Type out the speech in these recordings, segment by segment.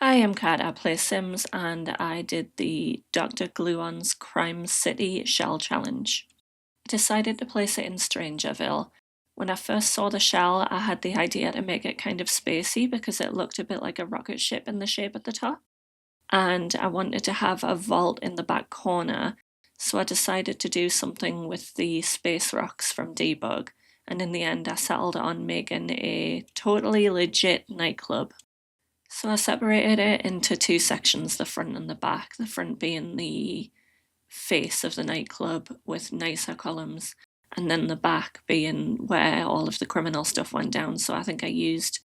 Hi, I'm Kat. I play Sims and I did the Dr. Gluon's Crime City Shell Challenge. I decided to place it in Strangerville. When I first saw the shell, I had the idea to make it kind of spacey because it looked a bit like a rocket ship in the shape at the top. And I wanted to have a vault in the back corner, so I decided to do something with the space rocks from Debug. And in the end, I settled on making a totally legit nightclub. So I separated it into two sections, the front and the back. The front being the face of the nightclub with nicer columns, and then the back being where all of the criminal stuff went down. So I think I used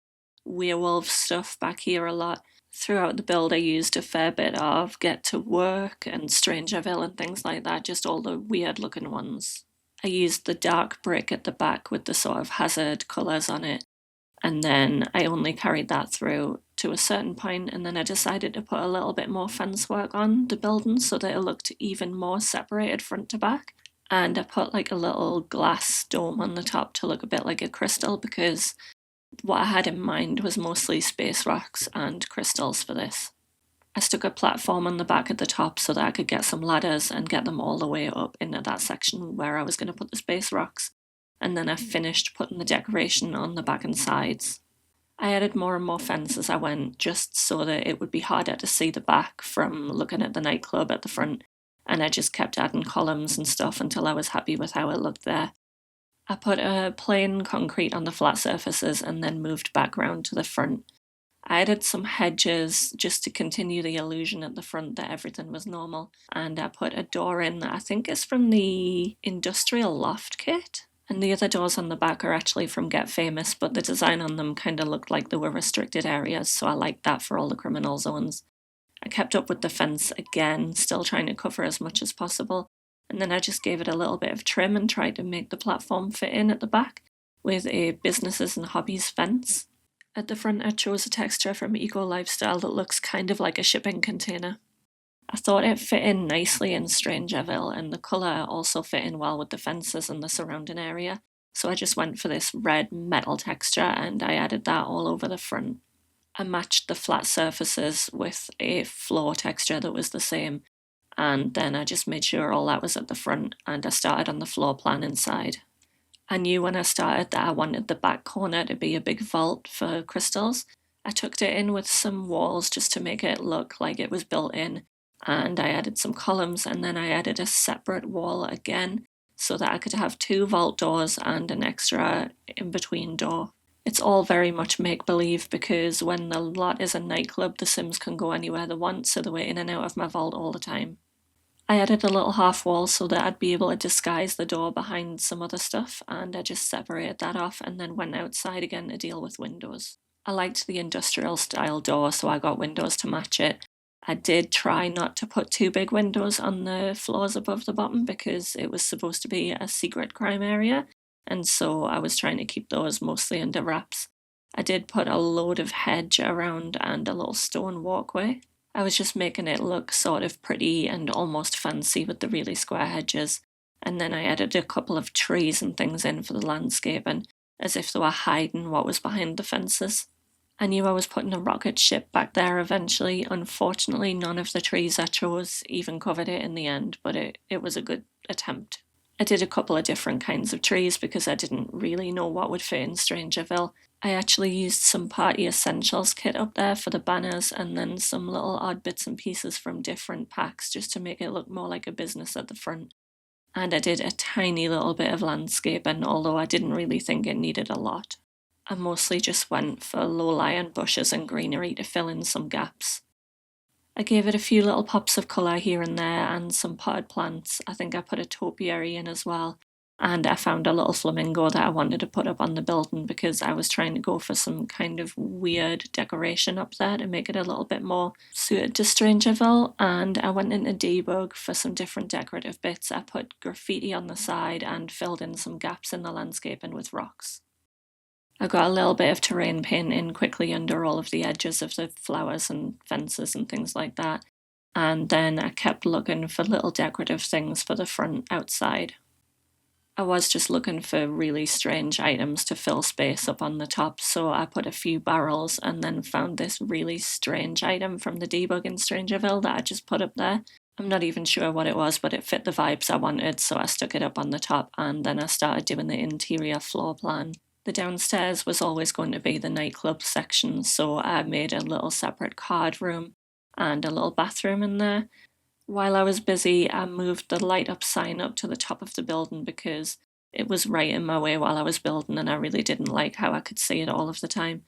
werewolf stuff back here a lot. Throughout the build, I used a fair bit of Get to Work and Strangerville and things like that, just all the weird looking ones. I used the dark brick at the back with the sort of hazard colours on it, and then I only carried that through to a certain point, and then I decided to put a little bit more fence work on the building so that it looked even more separated front to back. And I put like a little glass dome on the top to look a bit like a crystal, because what I had in mind was mostly space rocks and crystals for this. I stuck a platform on the back at the top so that I could get some ladders and get them all the way up into that section where I was going to put the space rocks. And then I finished putting the decoration on the back and sides. I added more and more fence as I went, just so that it would be harder to see the back from looking at the nightclub at the front, and I just kept adding columns and stuff until I was happy with how it looked there. I put a plain concrete on the flat surfaces and then moved back round to the front. I added some hedges just to continue the illusion at the front that everything was normal, and I put a door in that I think is from the Industrial Loft kit. And the other doors on the back are actually from Get Famous, but the design on them kind of looked like they were restricted areas, so I liked that for all the criminal zones. I kept up with the fence again, still trying to cover as much as possible, and then I just gave it a little bit of trim and tried to make the platform fit in at the back with a businesses and hobbies fence. At the front, I chose a texture from Eco Lifestyle that looks kind of like a shipping container. I thought it fit in nicely in Strangerville, and the colour also fit in well with the fences and the surrounding area, so I just went for this red metal texture and I added that all over the front. I matched the flat surfaces with a floor texture that was the same, and then I just made sure all that was at the front, and I started on the floor plan inside. I knew when I started that I wanted the back corner to be a big vault for crystals. I tucked it in with some walls just to make it look like it was built in, and I added some columns, and then I added a separate wall again so that I could have two vault doors and an extra in between door. It's all very much make believe because when the lot is a nightclub, the Sims can go anywhere they want, so they were in and out of my vault all the time. I added a little half wall so that I'd be able to disguise the door behind some other stuff, and I just separated that off and then went outside again to deal with windows. I liked the industrial style door, so I got windows to match it. I did try not to put too big windows on the floors above the bottom because it was supposed to be a secret crime area, and so I was trying to keep those mostly under wraps. I did put a load of hedge around and a little stone walkway. I was just making it look sort of pretty and almost fancy with the really square hedges, and then I added a couple of trees and things in for the landscaping, as if they were hiding what was behind the fences. I knew I was putting a rocket ship back there eventually. Unfortunately, none of the trees I chose even covered it in the end, but it was a good attempt. I did a couple of different kinds of trees because I didn't really know what would fit in Strangerville. I actually used some Party Essentials kit up there for the banners and then some little odd bits and pieces from different packs just to make it look more like a business at the front. And I did a tiny little bit of landscaping, although I didn't really think it needed a lot. I mostly just went for low-lying bushes and greenery to fill in some gaps. I gave it a few little pops of colour here and there and some potted plants. I think I put a topiary in as well. And I found a little flamingo that I wanted to put up on the building because I was trying to go for some kind of weird decoration up there to make it a little bit more suited to Strangerville. And I went into Debug for some different decorative bits. I put graffiti on the side and filled in some gaps in the landscaping with rocks. I got a little bit of terrain paint in quickly under all of the edges of the flowers and fences and things like that. And then I kept looking for little decorative things for the front outside. I was just looking for really strange items to fill space up on the top, so I put a few barrels and then found this really strange item from the debug in Strangerville that I just put up there. I'm not even sure what it was, but it fit the vibes I wanted, so I stuck it up on the top and then I started doing the interior floor plan. The downstairs was always going to be the nightclub section, so I made a little separate card room and a little bathroom in there. While I was busy, I moved the light up sign up to the top of the building because it was right in my way while I was building and I really didn't like how I could see it all of the time.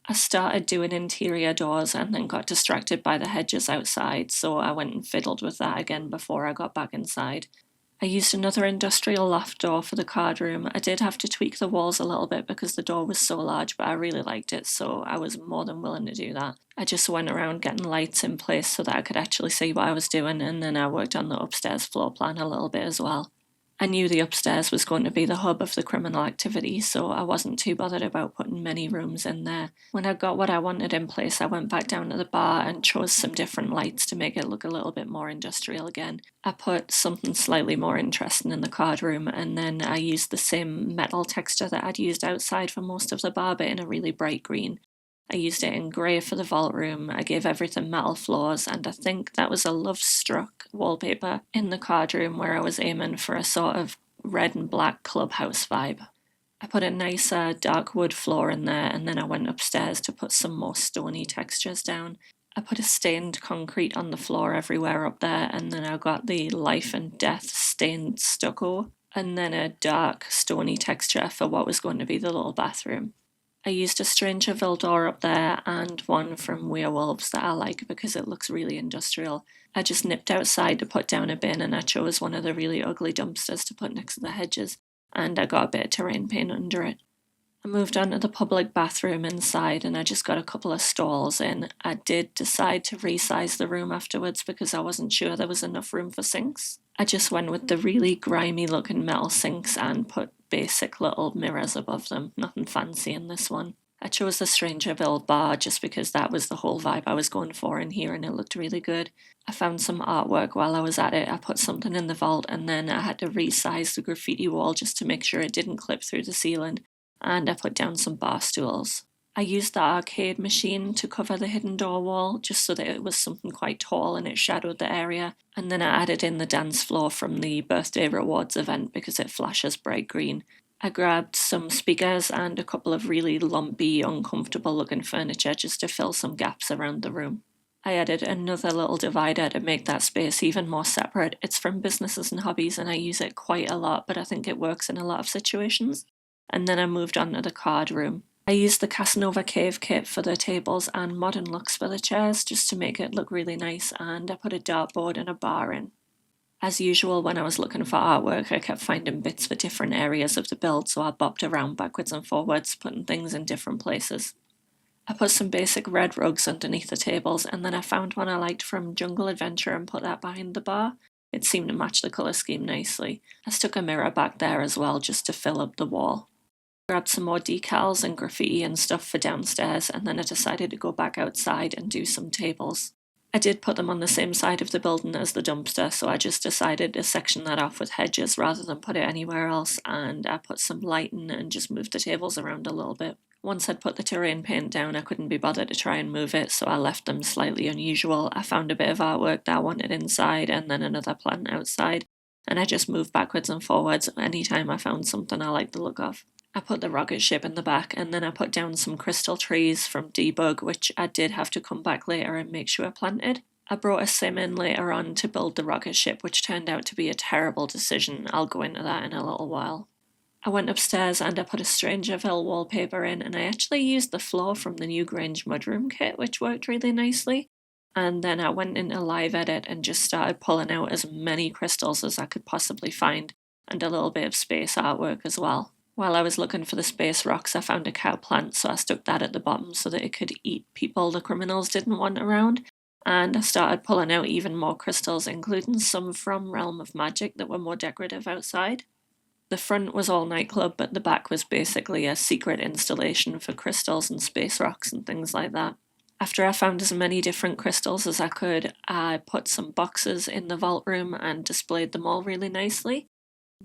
I started doing interior doors and then got distracted by the hedges outside, so I went and fiddled with that again before I got back inside. I used another industrial loft door for the card room. I did have to tweak the walls a little bit because the door was so large, but I really liked it, so I was more than willing to do that. I just went around getting lights in place so that I could actually see what I was doing, and then I worked on the upstairs floor plan a little bit as well. I knew the upstairs was going to be the hub of the criminal activity, so I wasn't too bothered about putting many rooms in there. When I got what I wanted in place, I went back down to the bar and chose some different lights to make it look a little bit more industrial again. I put something slightly more interesting in the card room, and then I used the same metal texture that I'd used outside for most of the bar, but in a really bright green. I used it in grey for the vault room, I gave everything metal floors, and I think that was a Love Struck wallpaper in the card room where I was aiming for a sort of red and black clubhouse vibe. I put a nicer dark wood floor in there, and then I went upstairs to put some more stony textures down. I put a stained concrete on the floor everywhere up there, and then I got the life and death stained stucco, and then a dark stony texture for what was going to be the little bathroom. I used a Strangerville door up there and one from Werewolves that I like because it looks really industrial. I just nipped outside to put down a bin and I chose one of the really ugly dumpsters to put next to the hedges, and I got a bit of terrain paint under it. I moved on to the public bathroom inside and I just got a couple of stalls in. I did decide to resize the room afterwards because I wasn't sure there was enough room for sinks. I just went with the really grimy looking metal sinks and put basic little mirrors above them, nothing fancy in this one. I chose the Strangerville bar just because that was the whole vibe I was going for in here and it looked really good. I found some artwork while I was at it. I put something in the vault and then I had to resize the graffiti wall just to make sure it didn't clip through the ceiling, and I put down some bar stools. I used the arcade machine to cover the hidden door wall just so that it was something quite tall and it shadowed the area, and then I added in the dance floor from the birthday rewards event because it flashes bright green. I grabbed some speakers and a couple of really lumpy, uncomfortable looking furniture just to fill some gaps around the room. I added another little divider to make that space even more separate. It's from businesses and hobbies and I use it quite a lot, but I think it works in a lot of situations. And then I moved on to the card room. I used the Casanova Cave kit for the tables and modern looks for the chairs just to make it look really nice, and I put a dartboard and a bar in. As usual, when I was looking for artwork, I kept finding bits for different areas of the build, so I bopped around backwards and forwards, putting things in different places. I put some basic red rugs underneath the tables, and then I found one I liked from Jungle Adventure and put that behind the bar. It seemed to match the colour scheme nicely. I stuck a mirror back there as well just to fill up the wall. Grabbed some more decals and graffiti and stuff for downstairs, and then I decided to go back outside and do some tables. I did put them on the same side of the building as the dumpster, so I just decided to section that off with hedges rather than put it anywhere else, and I put some lighting and just moved the tables around a little bit. Once I'd put the terrain paint down, I couldn't be bothered to try and move it, so I left them slightly unusual. I found a bit of artwork that I wanted inside and then another plant outside, and I just moved backwards and forwards anytime I found something I liked the look of. I put the rocket ship in the back, and then I put down some crystal trees from Debug, which I did have to come back later and make sure I planted. I brought a sim in later on to build the rocket ship, which turned out to be a terrible decision. I'll go into that in a little while. I went upstairs and I put a Strangerville wallpaper in, and I actually used the floor from the New Grange mudroom kit, which worked really nicely. And then I went into live edit and just started pulling out as many crystals as I could possibly find, and a little bit of space artwork as well. While I was looking for the space rocks, I found a cow plant, so I stuck that at the bottom so that it could eat people the criminals didn't want around. And I started pulling out even more crystals, including some from Realm of Magic that were more decorative outside. The front was all nightclub, but the back was basically a secret installation for crystals and space rocks and things like that. After I found as many different crystals as I could, I put some boxes in the vault room and displayed them all really nicely.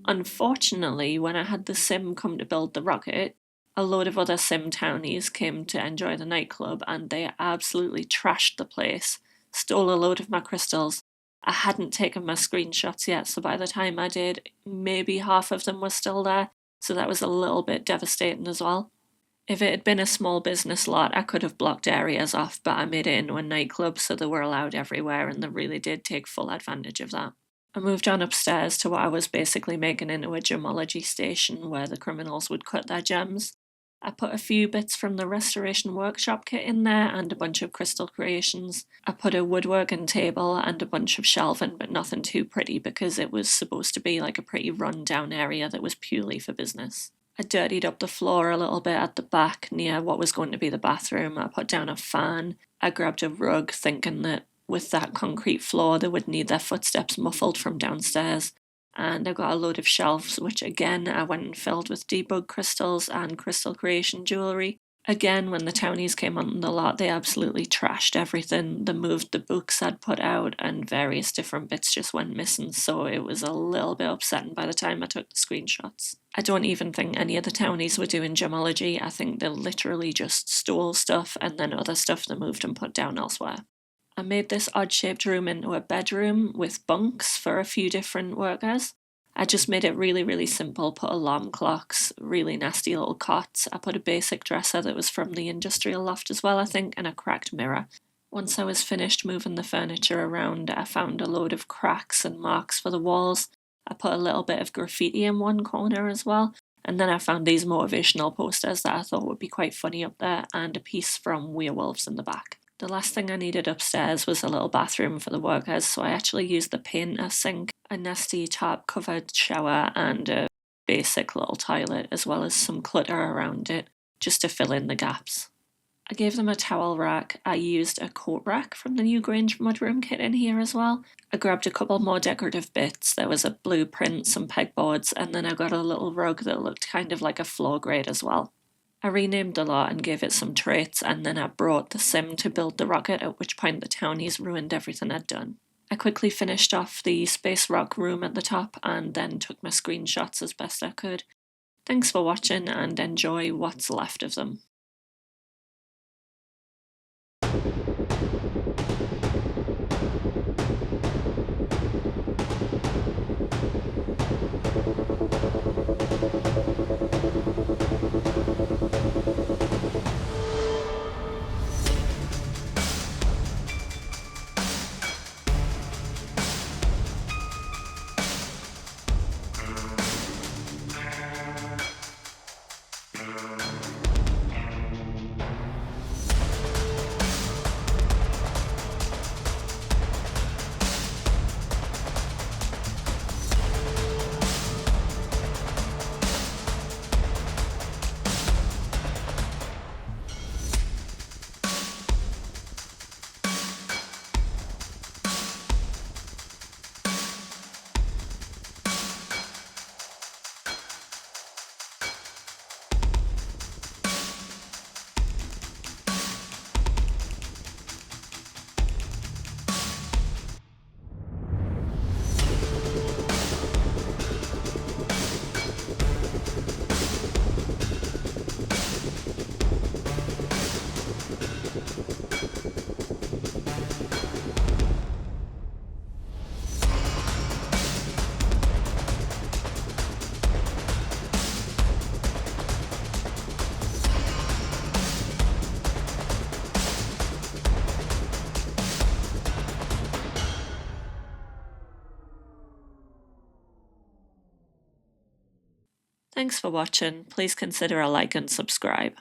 Unfortunately, when I had the sim come to build the rocket, a load of other sim townies came to enjoy the nightclub and they absolutely trashed the place, stole a load of my crystals. I hadn't taken my screenshots yet, so by the time I did, maybe half of them were still there, so that was a little bit devastating as well. If it had been a small business lot, I could have blocked areas off, but I made it into a nightclub, so they were allowed everywhere, and they really did take full advantage of that. I moved on upstairs to what I was basically making into a gemology station where the criminals would cut their gems. I put a few bits from the restoration workshop kit in there and a bunch of crystal creations. I put a woodworking table and a bunch of shelving, but nothing too pretty because it was supposed to be like a pretty run down area that was purely for business. I dirtied up the floor a little bit at the back near what was going to be the bathroom. I put down a fan. I grabbed a rug thinking that with that concrete floor they would need their footsteps muffled from downstairs. And I got a load of shelves, which again I went and filled with debug crystals and crystal creation jewellery. Again, when the townies came on the lot, they absolutely trashed everything. They moved the books I'd put out, and various different bits just went missing, so it was a little bit upsetting by the time I took the screenshots. I don't even think any of the townies were doing gemology. I think they literally just stole stuff, and then other stuff they moved and put down elsewhere. I made this odd-shaped room into a bedroom with bunks for a few different workers. I just made it really, really simple, put alarm clocks, really nasty little cots. I put a basic dresser that was from the industrial loft as well, I think, and a cracked mirror. Once I was finished moving the furniture around, I found a load of cracks and marks for the walls. I put a little bit of graffiti in one corner as well, and then I found these motivational posters that I thought would be quite funny up there, and a piece from Werewolves in the back. The last thing I needed upstairs was a little bathroom for the workers, so I actually used the painter sink, a nasty tarp covered shower, and a basic little toilet, as well as some clutter around it, just to fill in the gaps. I gave them a towel rack. I used a coat rack from the New Grange mudroom kit in here as well. I grabbed a couple more decorative bits. There was a blueprint, some pegboards, and then I got a little rug that looked kind of like a floor grate as well. I renamed the lot and gave it some traits, and then I brought the sim to build the rocket, at which point the townies ruined everything I'd done. I quickly finished off the space rock room at the top and then took my screenshots as best I could. Thanks for watching and enjoy what's left of them. Thanks for watching. Please consider a like and subscribe.